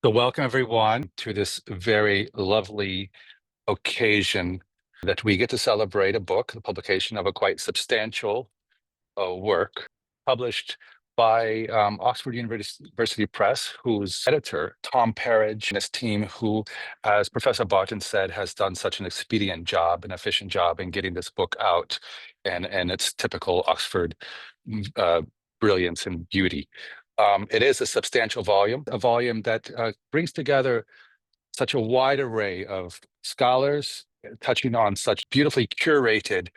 So welcome everyone to this very lovely occasion that we get to celebrate a book, the publication of a quite substantial work published by Oxford University Press, whose editor, Tom Parridge, and his team, who, as Professor Barton said, has done such an expedient job, an efficient job in getting this book out and its typical Oxford brilliance and beauty. It is a substantial volume, a volume that brings together such a wide array of scholars touching on such beautifully curated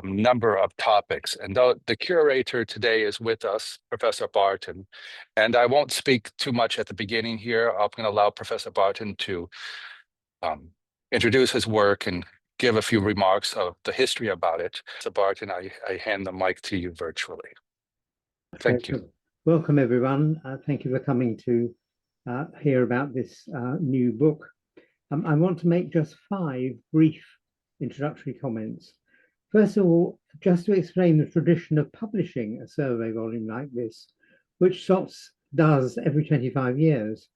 number of topics. And the curator today is with us, Professor Barton. And I won't speak too much at the beginning here. I'm going to allow Professor Barton to introduce his work and give a few remarks of the history about it. So Barton, I hand the mic to you virtually. Thank you. Welcome, everyone. Thank you for coming to hear about this new book. I want to make just 5 brief introductory comments. First of all, just to explain the tradition of publishing a survey volume like this, which SOTS does every 25 years.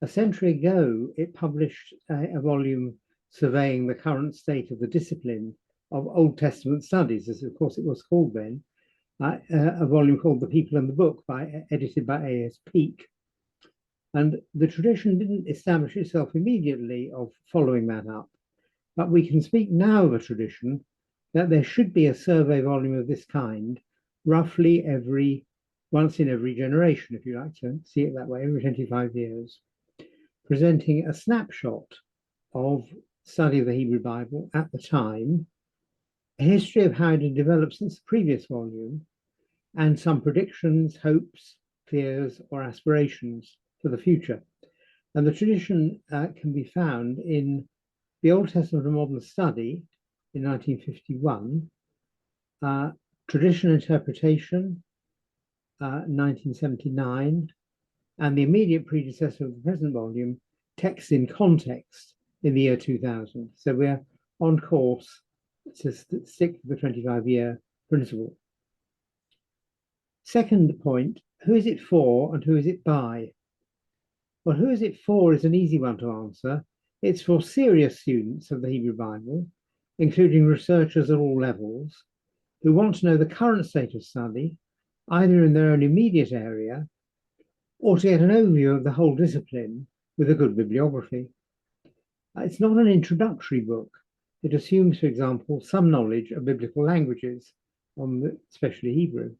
A century ago, it published a volume surveying the current state of the discipline of Old Testament studies, as of course it was called then, a volume called The People and the Book, edited by A.S. Peake. And the tradition didn't establish itself immediately of following that up, but we can speak now of a tradition that there should be a survey volume of this kind, roughly once in every generation, if you like to see it that way, every 25 years, presenting a snapshot of study of the Hebrew Bible at the time, a history of how it had developed since the previous volume, and some predictions, hopes, fears, or aspirations for the future. And the tradition can be found in the Old Testament of Modern Study in 1951, Tradition Interpretation, 1979, and the immediate predecessor of the present volume, Text in Context, in the year 2000. So we're on course to stick to the 25-year principle. Second point, who is it for and who is it by? Well, who is it for is an easy one to answer. It's for serious students of the Hebrew Bible, including researchers at all levels, who want to know the current state of study, either in their own immediate area, or to get an overview of the whole discipline with a good bibliography. It's not an introductory book. It assumes, for example, some knowledge of biblical languages, especially Hebrew.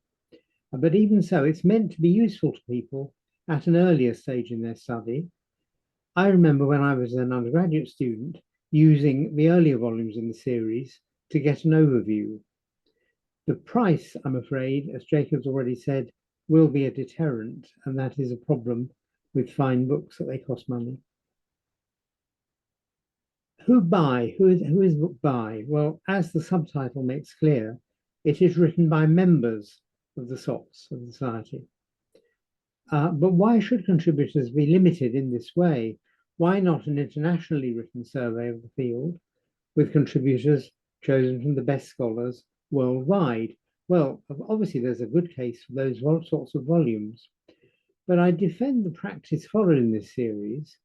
But even so, it's meant to be useful to people at an earlier stage in their study. I remember when I was an undergraduate student using the earlier volumes in the series to get an overview. The price, I'm afraid, as Jacob's already said, will be a deterrent, and that is a problem with fine books, that they cost money. Who by? Who is book by? Well, as the subtitle makes clear, it is written by members of the SOTS, of the Society. But why should contributors be limited in this way? Why not an internationally written survey of the field with contributors chosen from the best scholars worldwide? Well, obviously there's a good case for those sorts of volumes, but I defend the practice followed in this series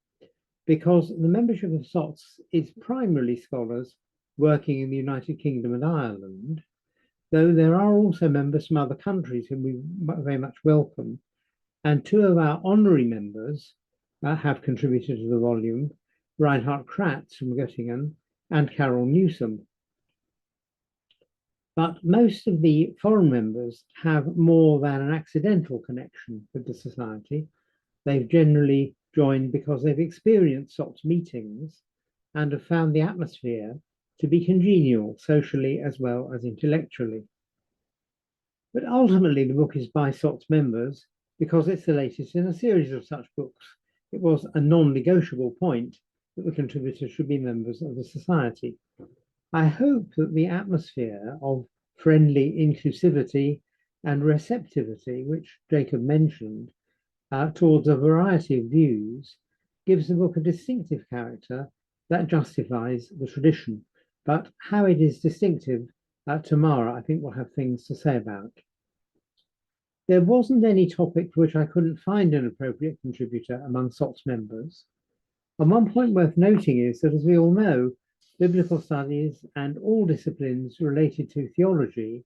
because the membership of SOTS is primarily scholars working in the United Kingdom and Ireland, though there are also members from other countries whom we very much welcome. And 2 of our honorary members have contributed to the volume, Reinhard Kratz from Göttingen and Carol Newsom. But most of the foreign members have more than an accidental connection with the Society. They've generally joined because they've experienced SOTS meetings and have found the atmosphere to be congenial socially as well as intellectually. But ultimately, the book is by SOTS members because it's the latest in a series of such books. It was a non-negotiable point that the contributors should be members of the Society. I hope that the atmosphere of friendly inclusivity and receptivity, which Jacob mentioned, towards a variety of views, gives the book a distinctive character that justifies the tradition. But how it is distinctive, Tamara, I think, will have things to say about. There wasn't any topic for which I couldn't find an appropriate contributor among SOT's members. And one point worth noting is that, as we all know, biblical studies and all disciplines related to theology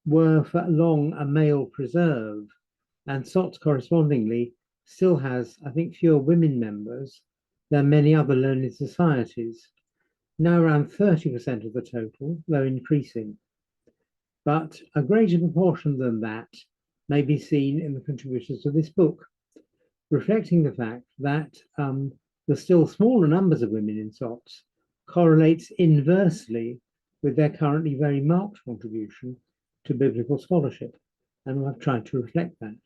were for long a male preserve, and SOT correspondingly still has, I think, fewer women members than many other learned societies, now around 30% of the total, though increasing. But a greater proportion than that may be seen in the contributors to this book, reflecting the fact that the still smaller numbers of women in SOTs correlates inversely with their currently very marked contribution to biblical scholarship, and I've tried to reflect that.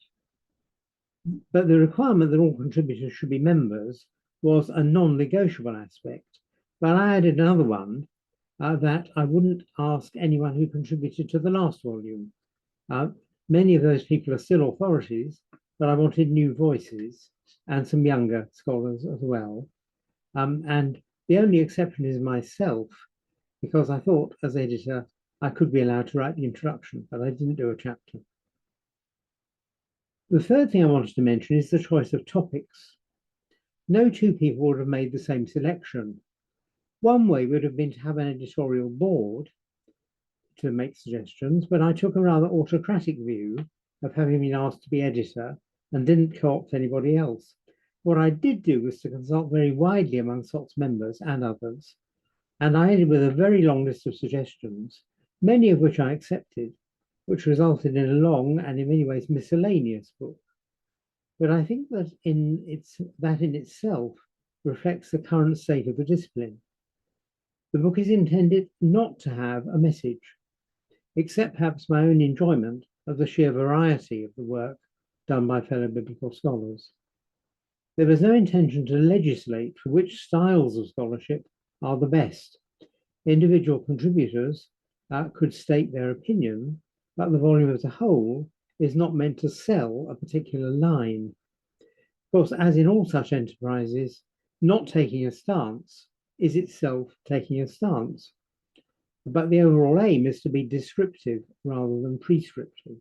But the requirement that all contributors should be members was a non-negotiable aspect, but I added another one, that I wouldn't ask anyone who contributed to the last volume. Many of those people are still authorities, but I wanted new voices and some younger scholars as well. And the only exception is myself, because I thought as editor I could be allowed to write the introduction, but I didn't do a chapter. The third thing I wanted to mention is the choice of topics. No two people would have made the same selection. One way would have been to have an editorial board to make suggestions, but I took a rather autocratic view of having been asked to be editor and didn't co-opt anybody else. What I did do was to consult very widely among SOT's members and others, and I ended with a very long list of suggestions, many of which I accepted, which resulted in a long and in many ways miscellaneous book. But I think that in itself reflects the current state of the discipline. The book is intended not to have a message, except perhaps my own enjoyment of the sheer variety of the work done by fellow biblical scholars. There was no intention to legislate for which styles of scholarship are the best. Individual contributors could state their opinion, but the volume as a whole is not meant to sell a particular line. Of course, as in all such enterprises, not taking a stance is itself taking a stance. But the overall aim is to be descriptive rather than prescriptive.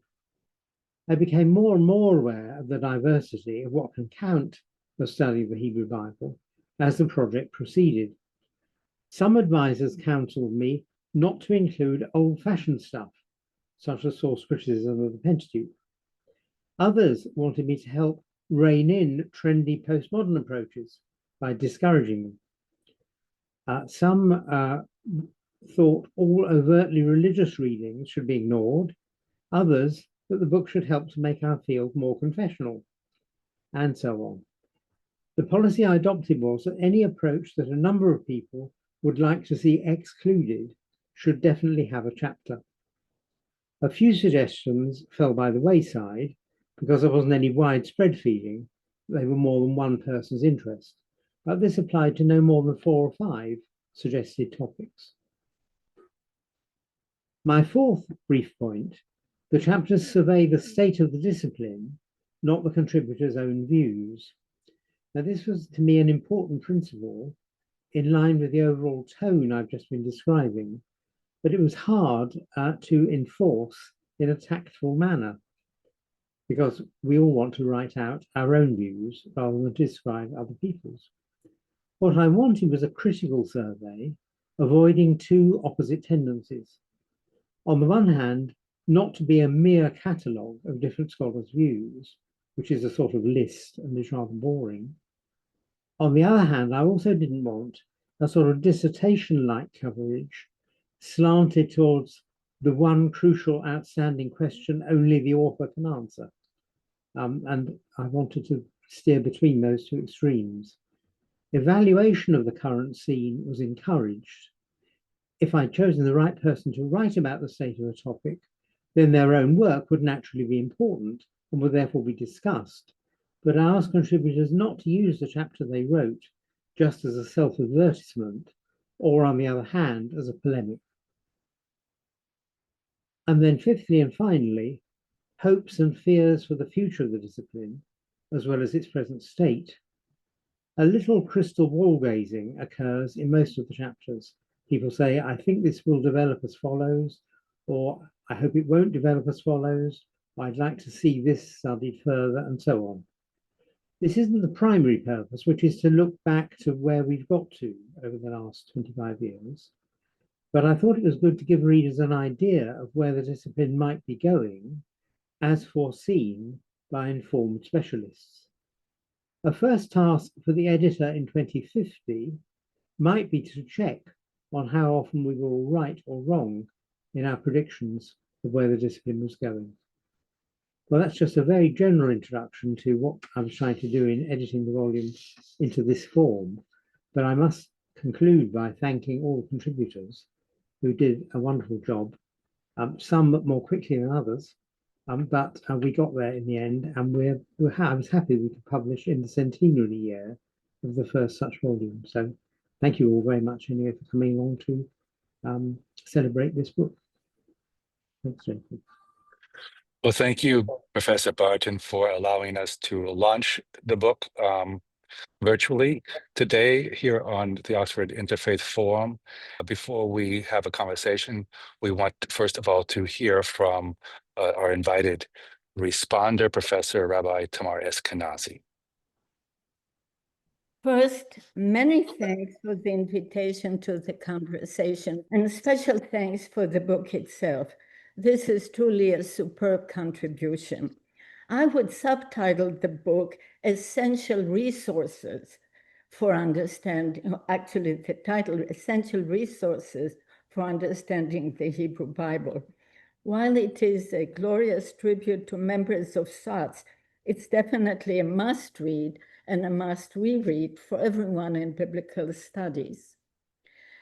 I became more and more aware of the diversity of what can count the study of the Hebrew Bible as the project proceeded. Some advisors counseled me not to include old-fashioned stuff, such as source criticism of the Pentateuch. Others wanted me to help rein in trendy postmodern approaches by discouraging them. Some thought all overtly religious readings should be ignored, others that the book should help to make our field more confessional, and so on. The policy I adopted was that any approach that a number of people would like to see excluded should definitely have a chapter. A few suggestions fell by the wayside because there wasn't any widespread feeling they were more than one person's interest, but this applied to no more than 4 or 5 suggested topics. My fourth brief point, the chapters survey the state of the discipline, not the contributors' own views. Now, this was to me an important principle in line with the overall tone I've just been describing, but it was hard to enforce in a tactful manner, because we all want to write out our own views rather than describe other people's. What I wanted was a critical survey, avoiding 2 opposite tendencies. On the one hand, not to be a mere catalogue of different scholars' views, which is a sort of list and is rather boring. On the other hand, I also didn't want a sort of dissertation-like coverage slanted towards the one crucial outstanding question only the author can answer. And I wanted to steer between those 2 extremes. Evaluation of the current scene was encouraged. If I'd chosen the right person to write about the state of a topic, then their own work would naturally be important and would therefore be discussed. But I asked contributors not to use the chapter they wrote just as a self-advertisement, or on the other hand, as a polemic. And then fifthly and finally, hopes and fears for the future of the discipline, as well as its present state. A little crystal ball gazing occurs in most of the chapters. People say, I think this will develop as follows, or I hope it won't develop as follows, I'd like to see this studied further, and so on. This isn't the primary purpose, which is to look back to where we've got to over the last 25 years. But I thought it was good to give readers an idea of where the discipline might be going, as foreseen by informed specialists. A first task for the editor in 2050 might be to check on how often we were all right or wrong in our predictions of where the discipline was going. Well, that's just a very general introduction to what I was trying to do in editing the volume into this form. But I must conclude by thanking all the contributors who did a wonderful job, some more quickly than others, but we got there in the end, and I was happy we could publish in the centenary year of the first such volume. So thank you all very much anyway for coming along to celebrate this book. Thanks, Jacob. Well, thank you, Professor Barton, for allowing us to launch the book virtually today here on the Oxford Interfaith Forum. Before we have a conversation, we want, first of all, to hear from our invited responder, Professor Rabbi Tamar Eskenazi. First, many thanks for the invitation to the conversation, and a special thanks for the book itself. This is truly a superb contribution. I would subtitle the book Essential Resources for Understanding, actually the title, Essential Resources for Understanding the Hebrew Bible. While it is a glorious tribute to members of SOTS, it's definitely a must-read and a must-reread for everyone in biblical studies.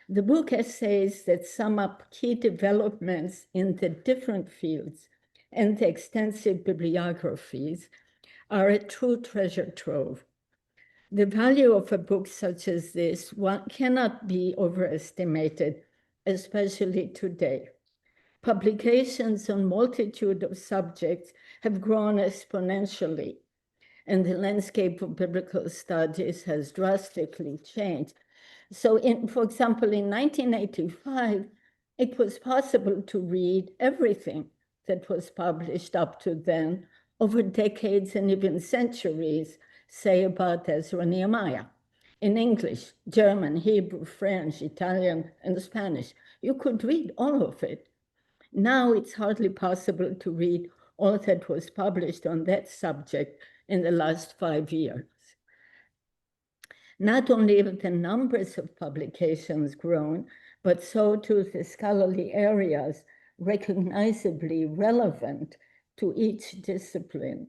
The book essays that sum up key developments in the different fields and the extensive bibliographies are a true treasure trove. The value of a book such as this cannot be overestimated, especially today. Publications on a multitude of subjects have grown exponentially, and the landscape of biblical studies has drastically changed. So, for example, in 1985, it was possible to read everything that was published up to then over decades and even centuries, say about Ezra and Nehemiah, in English, German, Hebrew, French, Italian, and Spanish. You could read all of it. Now it's hardly possible to read all that was published on that subject in the last 5 years. Not only have the numbers of publications grown, but so too the scholarly areas recognizably relevant to each discipline.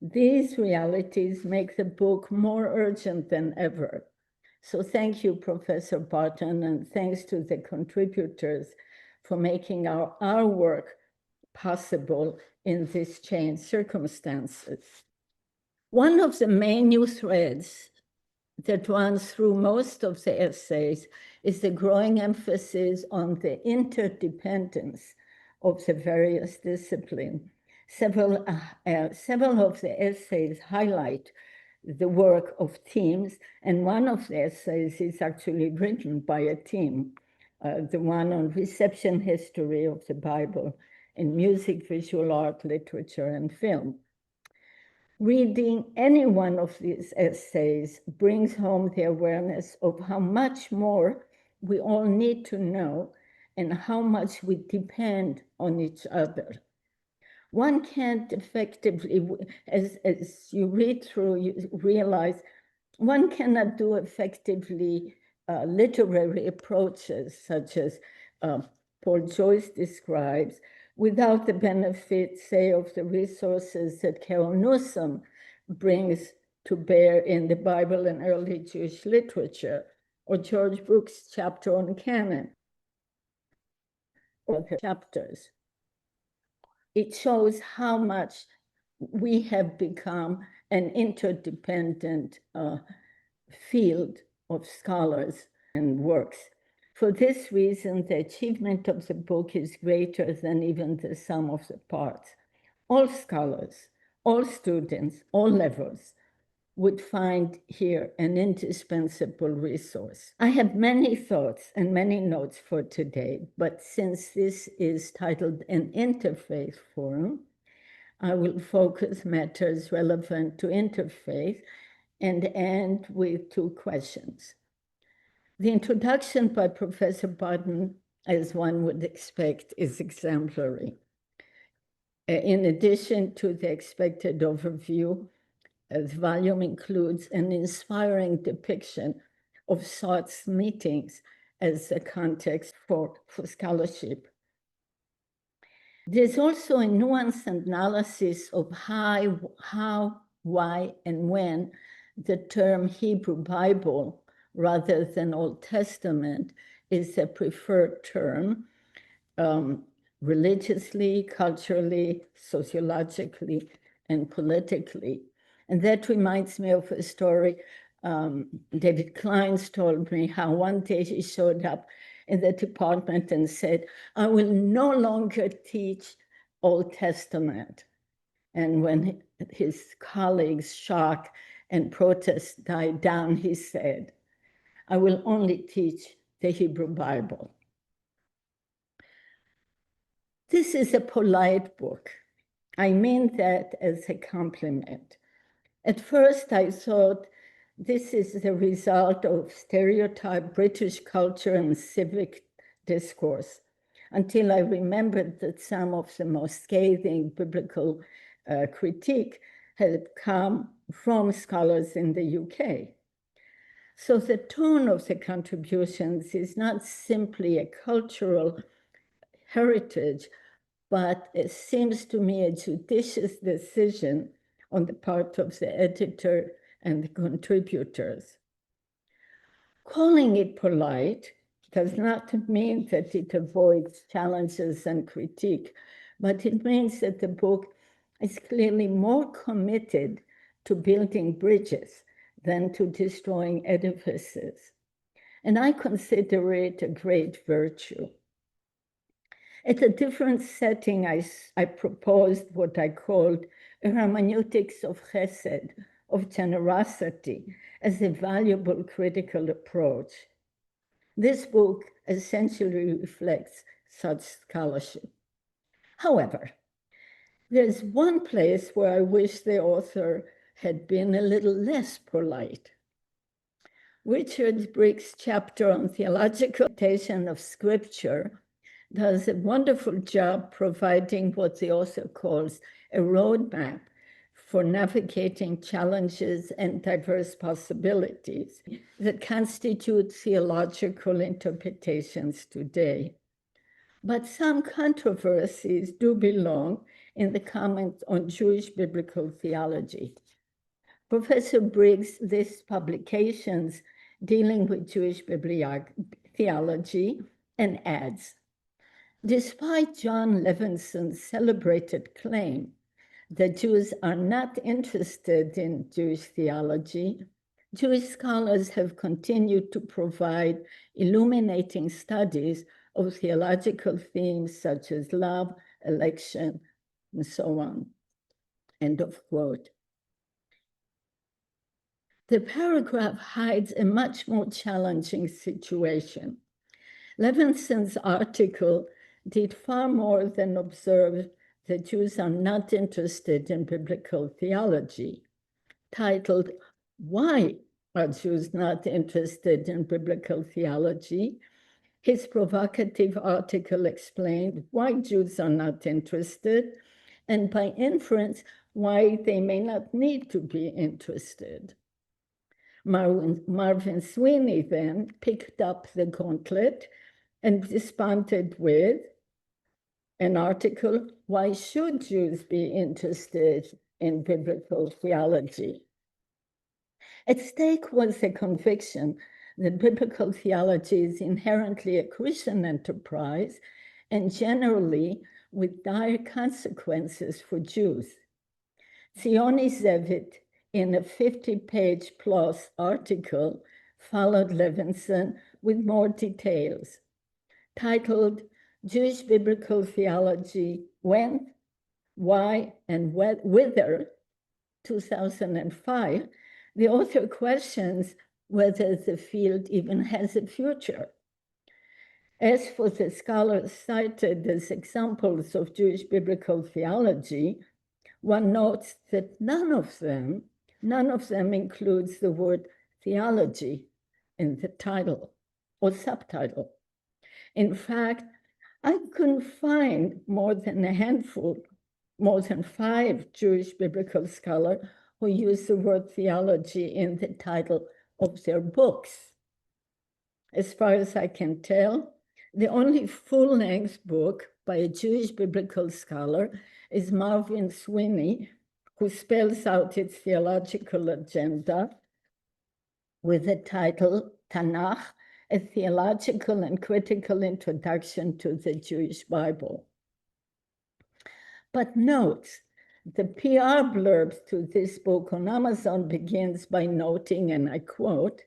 These realities make the book more urgent than ever. So thank you, Professor Barton, and thanks to the contributors for making our work possible in these changed circumstances. One of the main new threads that runs through most of the essays is the growing emphasis on the interdependence of the various disciplines. Several of the essays highlight the work of teams, and one of the essays is actually written by a team, the one on reception history of the Bible in music, visual art, literature, and film. Reading any one of these essays brings home the awareness of how much more we all need to know and how much we depend on each other. One can't effectively, as you read through, you realize one cannot do effectively literary approaches such as Paul Joyce describes without the benefit, say, of the resources that Carol Newsom brings to bear in the Bible and early Jewish literature, or George Brooks' chapter on canon, or chapters. It shows how much we have become an interdependent field of scholars and works. For this reason, the achievement of the book is greater than even the sum of the parts. All scholars, all students, all levels would find here an indispensable resource. I have many thoughts and many notes for today, but since this is titled an Interfaith Forum, I will focus matters relevant to interfaith and end with 2 questions. The introduction by Professor Barton, as one would expect, is exemplary. In addition to the expected overview, the volume includes an inspiring depiction of Sartre's meetings as a context for scholarship. There's also a nuanced analysis of how, why, and when the term Hebrew Bible rather than Old Testament is a preferred term, religiously, culturally, sociologically, and politically. And that reminds me of a story David Kleins told me, how one day he showed up in the department and said, I will no longer teach Old Testament. And when his colleagues' shock and protest died down, he said, I will only teach the Hebrew Bible. This is a polite book. I mean that as a compliment. At first, I thought this is the result of stereotyped British culture and civic discourse, until I remembered that some of the most scathing biblical critique had come from scholars in the UK. So the tone of the contributions is not simply a cultural heritage, but it seems to me a judicious decision on the part of the editor and the contributors. Calling it polite does not mean that it avoids challenges and critique, but it means that the book is clearly more committed to building bridges than to destroying edifices. And I consider it a great virtue. At a different setting, I proposed what I called a hermeneutics of chesed, of generosity, as a valuable critical approach. This book essentially reflects such scholarship. However, there's one place where I wish the author had been a little less polite. Richard Briggs' chapter on theological interpretation of scripture does a wonderful job providing what the author calls a roadmap for navigating challenges and diverse possibilities that constitute theological interpretations today. But some controversies do belong in the comments on Jewish biblical theology. Professor Briggs lists publications dealing with Jewish biblical theology and adds, despite John Levinson's celebrated claim that Jews are not interested in Jewish theology, Jewish scholars have continued to provide illuminating studies of theological themes such as love, election, and so on. End of quote. The paragraph hides a much more challenging situation. Levinson's article did far more than observe that Jews are not interested in biblical theology. Titled, Why Are Jews Not Interested in Biblical Theology? His provocative article explained why Jews are not interested, and by inference, why they may not need to be interested. Marvin Sweeney then picked up the gauntlet and responded with an article, Why Should Jews Be Interested in Biblical Theology? At stake was the conviction that biblical theology is inherently a Christian enterprise and generally with dire consequences for Jews. Zioni Zevit, in a 50-page plus article, followed Levinson with more details. Titled Jewish Biblical Theology, When, Why, and Whither, 2005, the author questions whether the field even has a future. As for the scholars cited as examples of Jewish biblical theology, one notes that none of them includes the word theology in the title or subtitle. In fact, I couldn't find more than 5 Jewish biblical scholars who use the word theology in the title of their books. As far as I can tell, the only full-length book by a Jewish biblical scholar is Marvin Sweeney, who spells out its theological agenda with the title Tanakh, a theological and critical introduction to the Jewish Bible. But note, the PR blurb to this book on Amazon begins by noting, and I quote,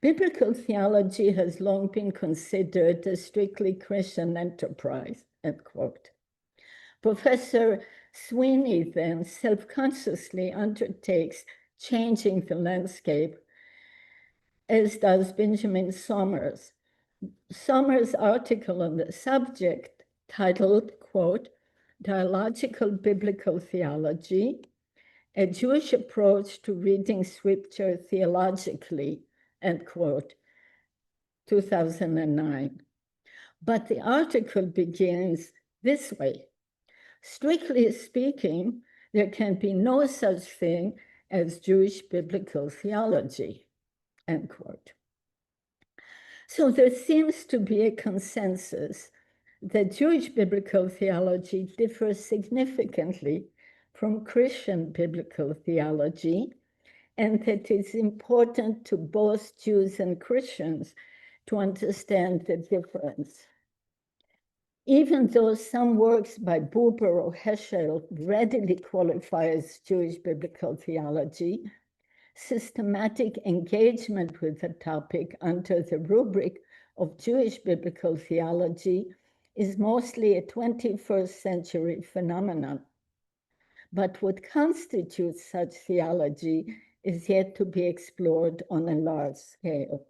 "Biblical theology has long been considered a strictly Christian enterprise," end quote. Professor Sweeney then self-consciously undertakes changing the landscape, as does Benjamin Somers. Somers' article on the subject, titled, quote, "Dialogical Biblical Theology, a Jewish approach to reading scripture theologically," end quote, 2009. But the article begins this way: "Strictly speaking, there can be no such thing as Jewish biblical theology," end quote. So there seems to be a consensus that Jewish biblical theology differs significantly from Christian biblical theology, and that it's important to both Jews and Christians to understand the difference. Even though some works by Buber or Heschel readily qualify as Jewish biblical theology, systematic engagement with the topic under the rubric of Jewish biblical theology is mostly a 21st century phenomenon. But what constitutes such theology is yet to be explored on a large scale.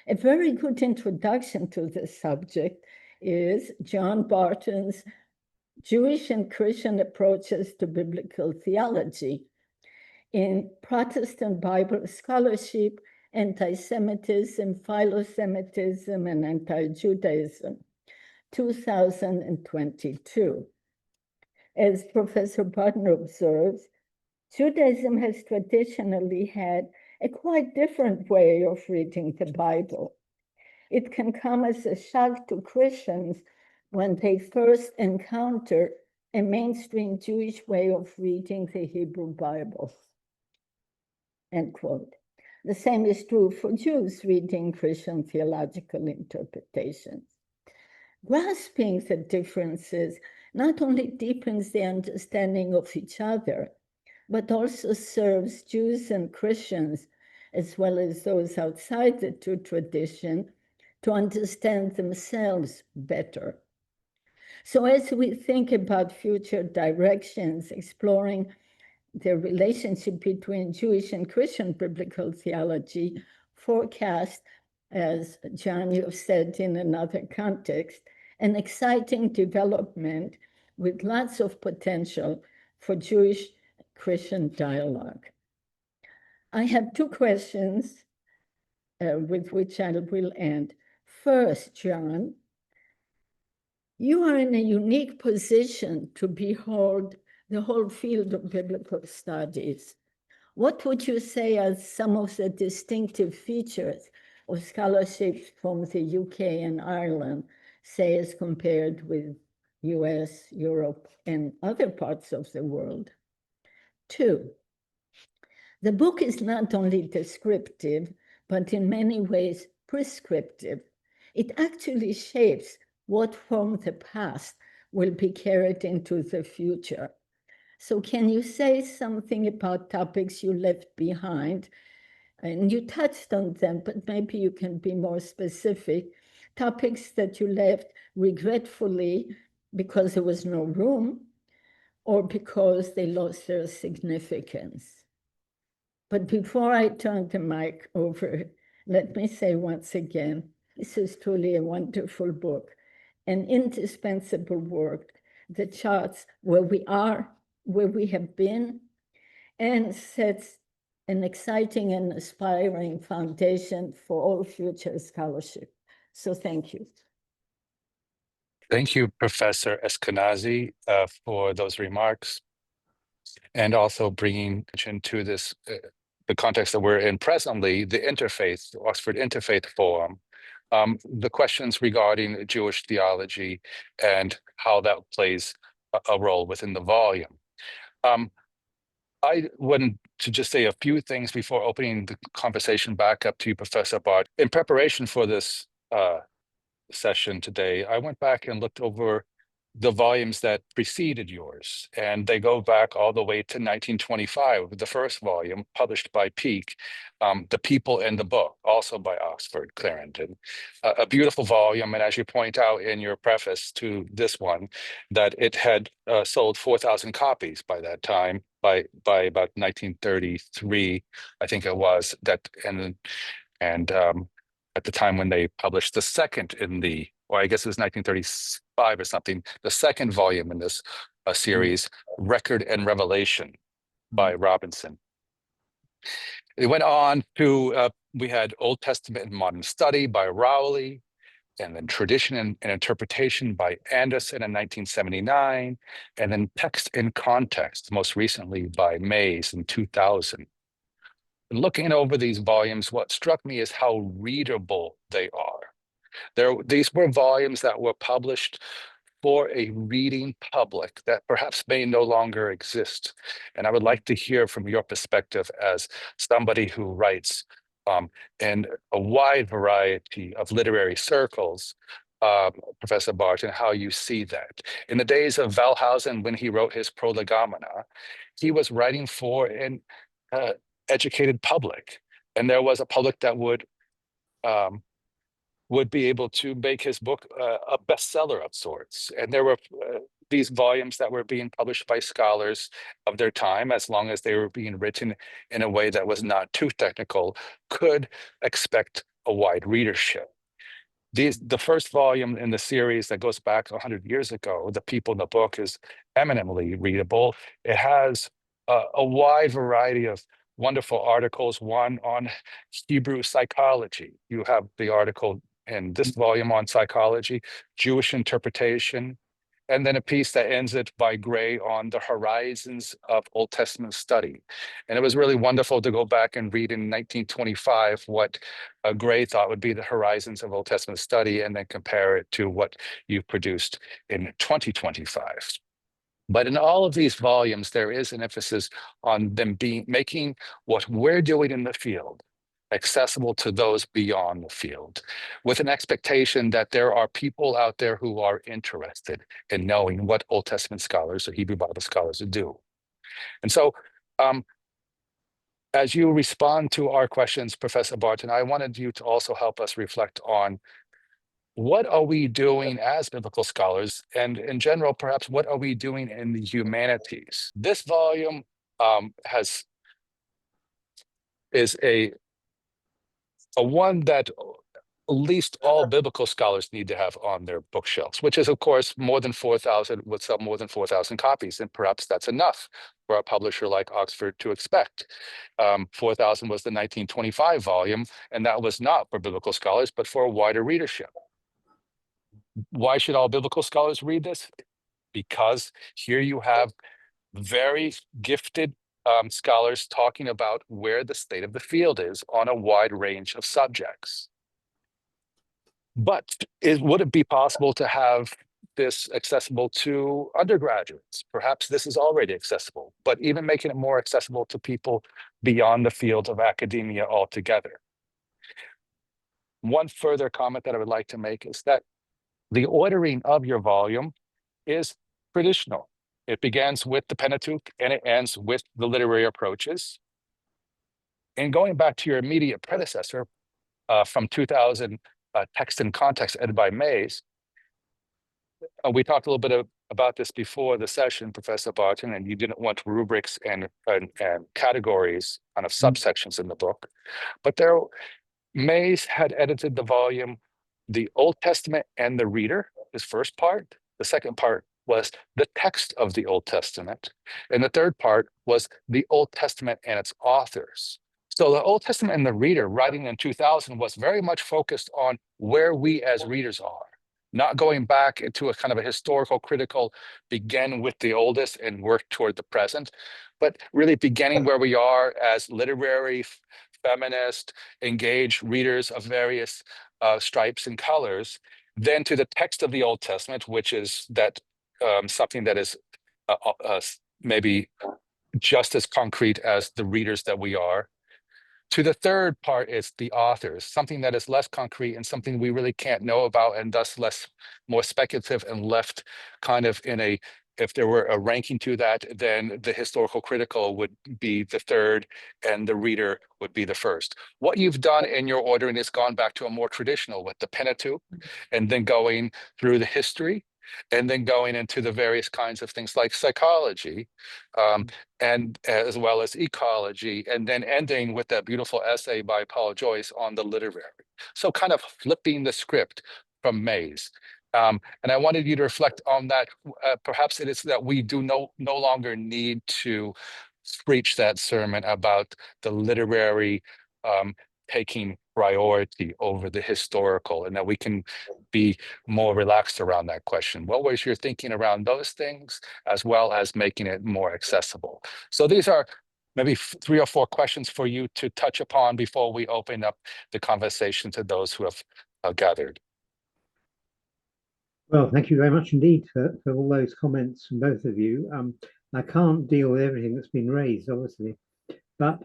A very good introduction to the subject is John Barton's Jewish and Christian Approaches to Biblical Theology in Protestant Bible Scholarship, Anti-Semitism, Philo-Semitism, and Anti-Judaism, 2022. As Professor Barton observes, Judaism has traditionally had a quite different way of reading the Bible. It can come as a shock to Christians when they first encounter a mainstream Jewish way of reading the Hebrew Bible, end quote. The same is true for Jews reading Christian theological interpretations. Grasping the differences not only deepens the understanding of each other, but also serves Jews and Christians, as well as those outside the two tradition, to understand themselves better. So as we think about future directions, exploring the relationship between Jewish and Christian biblical theology, forecast, as John, you've said in another context, an exciting development with lots of potential for Jewish-Christian dialogue. I have 2 questions with which I will end. First, John, you are in a unique position to behold the whole field of biblical studies. What would you say are some of the distinctive features of scholarship from the UK and Ireland, say as compared with US, Europe, and other parts of the world? 2, the book is not only descriptive, but in many ways prescriptive. It actually shapes what from the past will be carried into the future. So can you say something about topics you left behind? And you touched on them, but maybe you can be more specific. Topics that you left regretfully because there was no room, or because they lost their significance. But before I turn the mic over, let me say once again, this is truly a wonderful book, an indispensable work that charts where we are where we have been and sets an exciting and aspiring foundation for all future scholarship. So thank you. Thank you, Professor Eskenazi, for those remarks, and also bringing attention to this, the context that we're in presently, the Interfaith, the Oxford Interfaith Forum, the questions regarding Jewish theology and how that plays a role within the volume. I wanted to just say a few things before opening the conversation back up to you, Professor Bart. In preparation for this session today, I went back and looked over the volumes that preceded yours, and they go back all the way to 1925, the first volume published by Peake, The People in the Book, also by Oxford Clarendon. A beautiful volume, and as you point out in your preface to this one, that it had sold 4,000 copies by that time, by about 1933, I think it was, that, and at the time when they published the second in the, or I guess it was 1935 or something, the second volume in this series, Record and Revelation by Robinson. It went on to, we had Old Testament and Modern Study by Rowley, and then Tradition and Interpretation by Anderson in 1979, and then Text in Context, most recently by Mays in 2000. Looking over these volumes, what struck me is how readable they are. These were volumes that were published for a reading public that perhaps may no longer exist. And I would like to hear from your perspective as somebody who writes in a wide variety of literary circles, Professor Barton, how you see that. In the days of Wellhausen, when he wrote his Prolegomena, he was writing for an educated public, and there was a public that would be able to make his book a bestseller of sorts. And there were these volumes that were being published by scholars of their time, as long as they were being written in a way that was not too technical, could expect a wide readership. The first volume in the series that goes back 100 years ago, The People in the Book, is eminently readable. It has a wide variety of wonderful articles, one on Hebrew psychology. You have the article in this volume on psychology, Jewish interpretation, and then a piece that ends it by Gray on the horizons of Old Testament study. And it was really wonderful to go back and read in 1925 what Gray thought would be the horizons of Old Testament study, and then compare it to what you produced in 2025. But in all of these volumes, there is an emphasis on them making what we're doing in the field accessible to those beyond the field, with an expectation that there are people out there who are interested in knowing what Old Testament scholars or Hebrew Bible scholars do. And so, as you respond to our questions, Professor Barton, I wanted you to also help us reflect on what are we doing as biblical scholars, and in general, perhaps what are we doing in the humanities? This volume is a one that at least all biblical scholars need to have on their bookshelves, which is, of course, more than 4,000, would sell more than 4,000 copies, and perhaps that's enough for a publisher like Oxford to expect. 4,000 was the 1925 volume, and that was not for biblical scholars, but for a wider readership. Why should all biblical scholars read this? Because here you have very gifted scholars talking about where the state of the field is on a wide range of subjects. But would it be possible to have this accessible to undergraduates? Perhaps this is already accessible, but even making it more accessible to people beyond the field of academia altogether. One further comment that I would like to make is that the ordering of your volume is traditional. It begins with the Pentateuch and it ends with the literary approaches. And going back to your immediate predecessor from 2000, Text and Context, edited by Mays, we talked a little bit about this before the session, Professor Barton, and you didn't want rubrics and categories, kind of subsections in the book. But Mays had edited the volume, The Old Testament and the Reader, his first part. The second part was the text of the Old Testament. And the third part was the Old Testament and its authors. So the Old Testament and the reader writing in 2000 was very much focused on where we as readers are, not going back into a kind of a historical critical, begin with the oldest and work toward the present, but really beginning where we are as literary, feminist, engaged readers of various stripes and colors, then to the text of the Old Testament, which is that something that is maybe just as concrete as the readers that we are. To the third part is the authors, something that is less concrete and something we really can't know about, and thus more speculative and left kind of in a, if there were a ranking to that, then the historical critical would be the third and the reader would be the first. What you've done in your ordering is gone back to a more traditional with the Pentateuch, and then going through the history, and then going into the various kinds of things like psychology, and as well as ecology, and then ending with that beautiful essay by Paul Joyce on the literary. So kind of flipping the script from Mays. And I wanted you to reflect on that. Perhaps it is that we do no longer need to preach that sermon about the literary taking priority over the historical, and that we can be more relaxed around that question. What was your thinking around those things, as well as making it more accessible? So these are maybe 3 or 4 questions for you to touch upon before we open up the conversation to those who have gathered. Well, thank you very much indeed for all those comments from both of you. I can't deal with everything that's been raised, obviously, but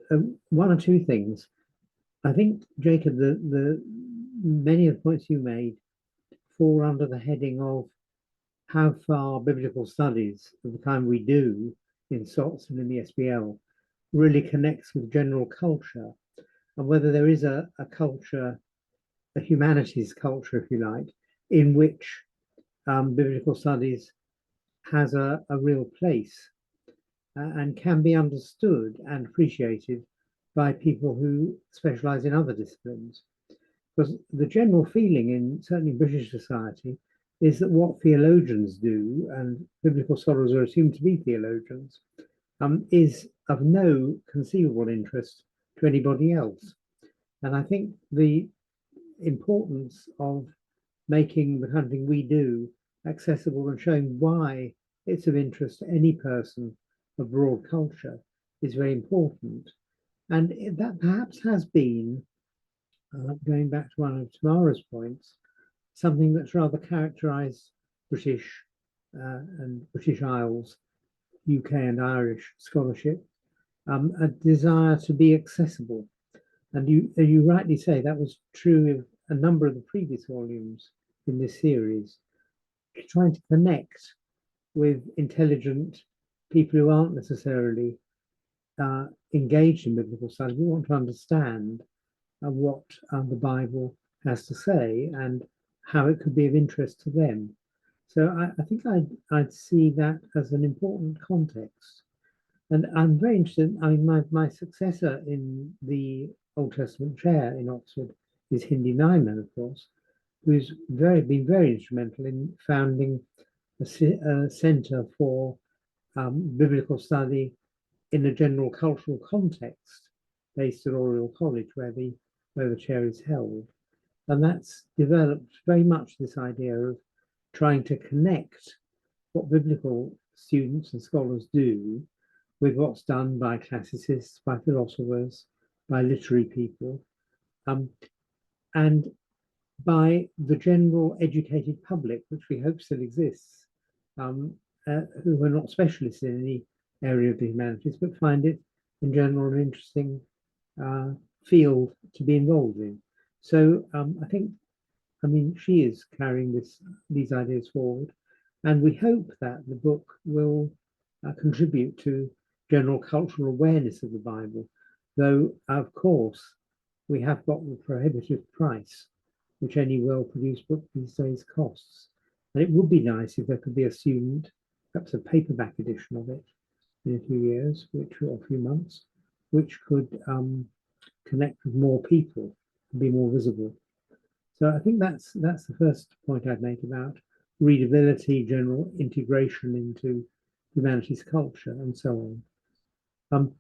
1 or 2 things. I think, Jacob, the many of the points you made fall under the heading of how far biblical studies of the kind we do in SOTS and in the SBL really connects with general culture, and whether there is a culture, a humanities culture, if you like, in which biblical studies has a real place and can be understood and appreciated by people who specialize in other disciplines. Because the general feeling in certainly British society is that what theologians do, and biblical scholars are assumed to be theologians, is of no conceivable interest to anybody else. And I think the importance of making the kind of thing we do accessible and showing why it's of interest to any person of broad culture is very important. And that perhaps has been, going back to one of Tamara's points, something that's rather characterized British and British Isles, UK and Irish scholarship, a desire to be accessible. And you rightly say that was true of a number of the previous volumes in this series, trying to connect with intelligent people who aren't necessarily engaged in biblical study. We want to understand what the Bible has to say and how it could be of interest to them. So I think I'd see that as an important context. And I'm very interested, I mean, my successor in the Old Testament chair in Oxford is Hindi Naiman, of course, who's been very instrumental in founding a centre for biblical study in a general cultural context based at Oriel College, where the chair is held. And that's developed very much this idea of trying to connect what biblical students and scholars do with what's done by classicists, by philosophers, by literary people, and by the general educated public, which we hope still exists, who are not specialists in any area of the humanities, but find it in general an interesting field to be involved in. So I think, I mean, she is carrying these ideas forward, and we hope that the book will contribute to general cultural awareness of the Bible, though, of course, we have got the prohibitive price, which any well-produced book these days costs. And it would be nice if there could be a student, perhaps a paperback edition of it in a few years, or a few months, which could connect with more people and be more visible. So I think that's the first point I'd make about readability, general integration into humanities culture, and so on.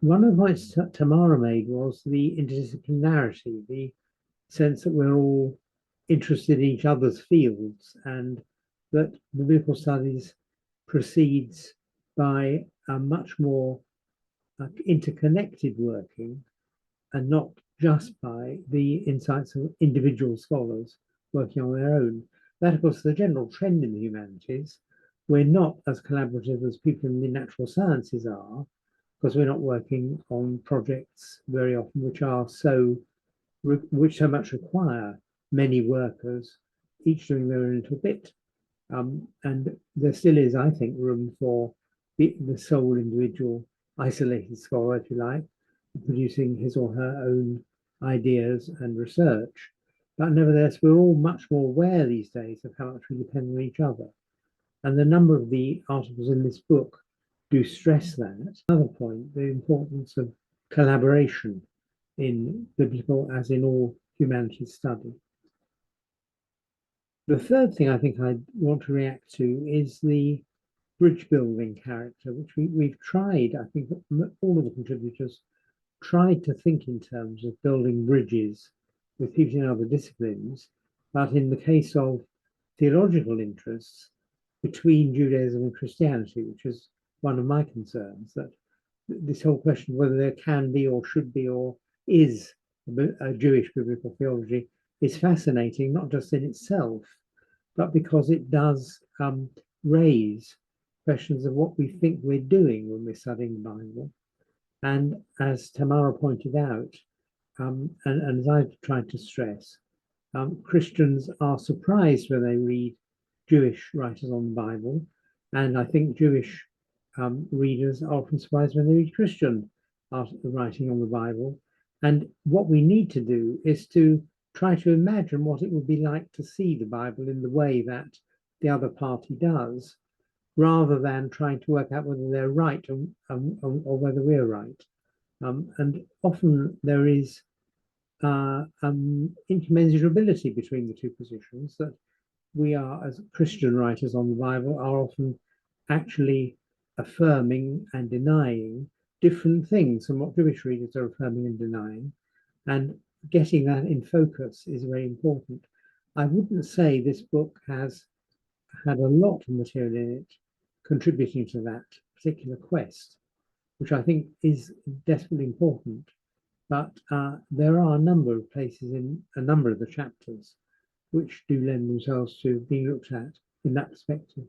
One of the points Tamara made was the interdisciplinarity, the sense that we're all interested in each other's fields, and that biblical studies proceeds by a much more interconnected working, and not just by the insights of individual scholars working on their own. That, of course, is the general trend in the humanities. We're not as collaborative as people in the natural sciences are, because we're not working on projects very often which so much require many workers, each doing their own little bit. And there still is, I think, room for the sole individual isolated scholar, if you like, producing his or her own ideas and research. But nevertheless, we're all much more aware these days of how much we depend on each other. And the number of the articles in this book do stress that. Another point, the importance of collaboration in biblical, as in all humanities study. The third thing I think I want to react to is the bridge building character, which we've tried, I think all of the contributors tried to think in terms of building bridges with people in other disciplines, but in the case of theological interests, between Judaism and Christianity, which is one of my concerns, that this whole question of whether there can be or should be or is a Jewish biblical theology is fascinating, not just in itself, but because it does raise questions of what we think we're doing when we're studying the Bible. And as Tamara pointed out, and as I've tried to stress, Christians are surprised when they read Jewish writers on the Bible, and I think Jewish readers are often surprised when they read Christian writing on the Bible. And what we need to do is to try to imagine what it would be like to see the Bible in the way that the other party does, rather than trying to work out whether they're right or whether we're right. And often there is incommensurability between the two positions, that we are, as Christian writers on the Bible, are often actually affirming and denying different things from what Jewish readers are affirming and denying. And getting that in focus is very important. I wouldn't say this book has had a lot of material in it contributing to that particular quest, which I think is desperately important. But there are a number of places in a number of the chapters which do lend themselves to being looked at in that perspective.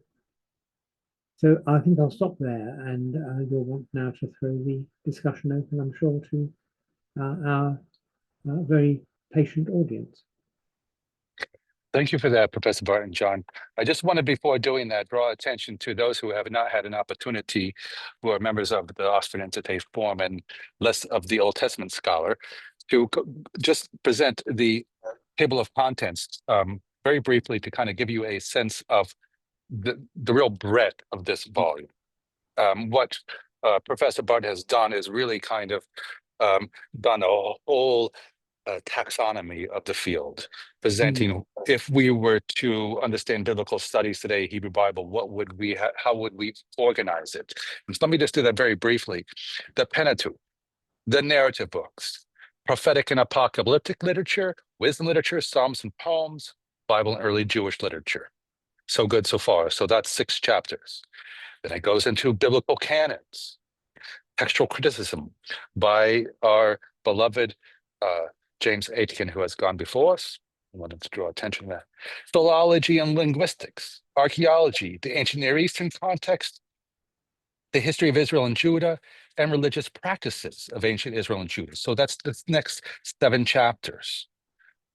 So I think I'll stop there, and you'll want now to throw the discussion open, I'm sure, to our very patient audience. Thank you for that, Professor Barton, John. I just wanted, before doing that, draw attention to those who have not had an opportunity, who are members of the Oxford Interfaith Forum and less of the Old Testament scholar, to just present the table of contents very briefly to kind of give you a sense of the real breadth of this volume. What Professor Barton has done is really kind of done a whole taxonomy of the field, presenting if we were to understand biblical studies today, Hebrew Bible, what would we how would we organize it? And so let me just do that very briefly. The Pentateuch, the narrative books, prophetic and apocalyptic literature, wisdom literature, Psalms and poems, Bible and early Jewish literature. So good so far. So that's 6 chapters. Then it goes into biblical canons, textual criticism by our beloved James Aitken, who has gone before us. I wanted to draw attention to that. Philology and linguistics, archaeology, the ancient Near Eastern context, the history of Israel and Judah, and religious practices of ancient Israel and Judah. So that's the next 7 chapters.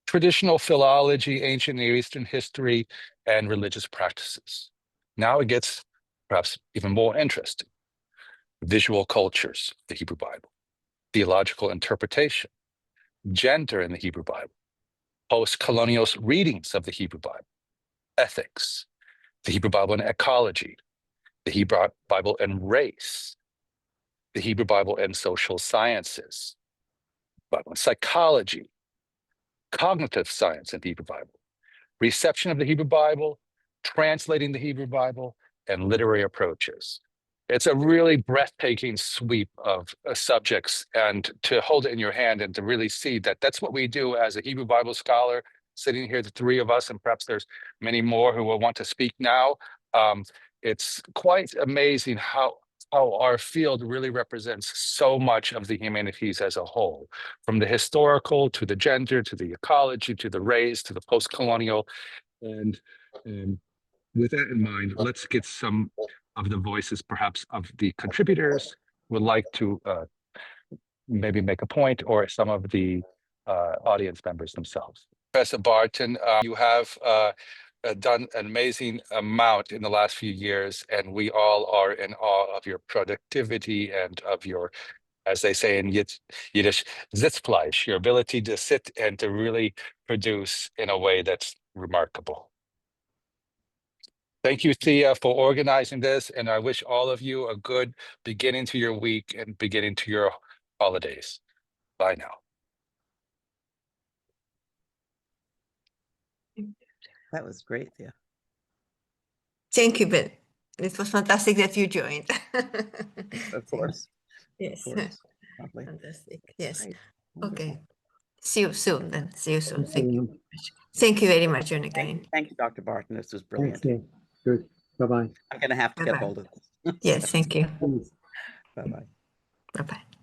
Traditional philology, ancient Near Eastern history, and religious practices. Now it gets perhaps even more interesting. Visual cultures, the Hebrew Bible, theological interpretation, gender in the Hebrew Bible, post-colonial readings of the Hebrew Bible, ethics, the Hebrew Bible and ecology, the Hebrew Bible and race, the Hebrew Bible and social sciences, Bible and psychology, cognitive science in the Hebrew Bible, reception of the Hebrew Bible, translating the Hebrew Bible, and literary approaches. It's a really breathtaking sweep of subjects, and to hold it in your hand and to really see that that's what we do as a Hebrew Bible scholar, sitting here, the three of us, and perhaps there's many more who will want to speak now. It's quite amazing how our field really represents so much of the humanities as a whole, from the historical to the gender, to the ecology, to the race, to the post-colonial. And with that in mind, let's get some of the voices, perhaps, of the contributors would like to maybe make a point, or some of the audience members themselves. Professor Barton, you have done an amazing amount in the last few years, and we all are in awe of your productivity and of your, as they say in Yiddish, Sitzfleisch, your ability to sit and to really produce in a way that's remarkable. Thank you, Thea, for organizing this, and I wish all of you a good beginning to your week and beginning to your holidays. Bye now. That was great, Thea. Thank you, Ben. It was fantastic that you joined. Of course. Yes. Of course. Lovely. Fantastic. Yes. Great. Okay. Wonderful. See you soon then. See you soon. Thank you. Thank you very much, and again. Thank you, Dr. Barton. This was brilliant. Thanks, yeah. Good. Bye-bye. I'm going to have to get Bye-bye. hold of this. Yes, thank you. Bye-bye. Bye-bye.